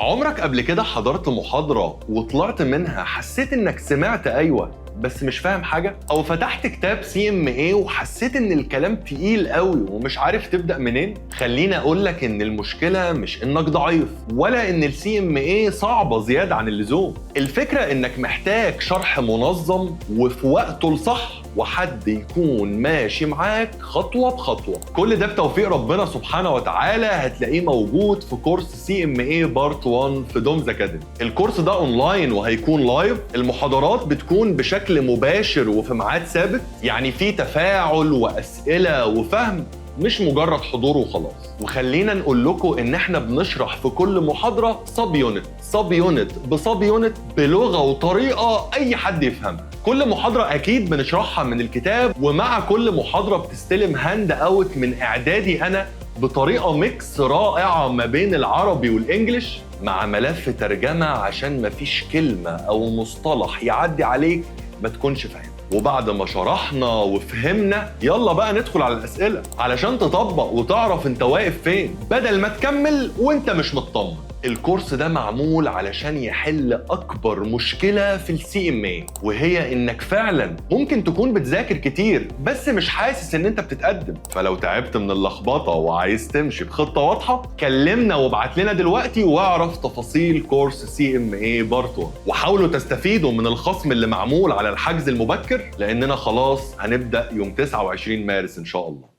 عمرك قبل كده حضرت محاضرة وطلعت منها حسيت انك سمعت ايوه بس مش فاهم حاجة؟ او فتحت كتاب CMA وحسيت ان الكلام تقيل قوي ومش عارف تبدأ منين؟ خليني اقولك ان المشكلة مش انك ضعيف ولا ان CMA صعبة زيادة عن اللزوم. الفكرة انك محتاج شرح منظم وفي وقته الصح وحد يكون ماشي معاك خطوة بخطوة. كل ده بتوفيق ربنا سبحانه وتعالى هتلاقيه موجود في كورس CMA بارت 1 في دومز أكاديمي. الكورس ده اونلاين وهيكون لايف. المحاضرات بتكون بشكل مباشر وفي ميعاد ثابت، يعني في تفاعل وأسئلة وفهم، مش مجرد حضور وخلاص. وخلينا نقول لكم ان احنا بنشرح في كل محاضرة سب يونت بسب يونت بلغة وطريقة اي حد يفهمها. كل محاضرة اكيد بنشرحها من الكتاب، ومع كل محاضرة بتستلم هاند اوت من اعدادي انا بطريقة ميكس رائعة ما بين العربي والانجليش مع ملف ترجمة عشان مفيش كلمة او مصطلح يعدي عليك ما تكونش فاهم. وبعد ما شرحنا وفهمنا يلا بقى ندخل على الأسئلة علشان تطبق وتعرف انت واقف فين بدل ما تكمل وانت مش مطمن. الكورس ده معمول علشان يحل أكبر مشكلة في CMA، وهي إنك فعلا ممكن تكون بتذاكر كتير بس مش حاسس إن أنت بتتقدم. فلو تعبت من اللخبطة وعايز تمشي بخطة واضحة كلمنا وابعت لنا دلوقتي واعرف تفاصيل كورس CMA بارت 1. وحاولوا تستفيدوا من الخصم اللي معمول على الحجز المبكر لأننا خلاص هنبدأ يوم 29 مارس إن شاء الله.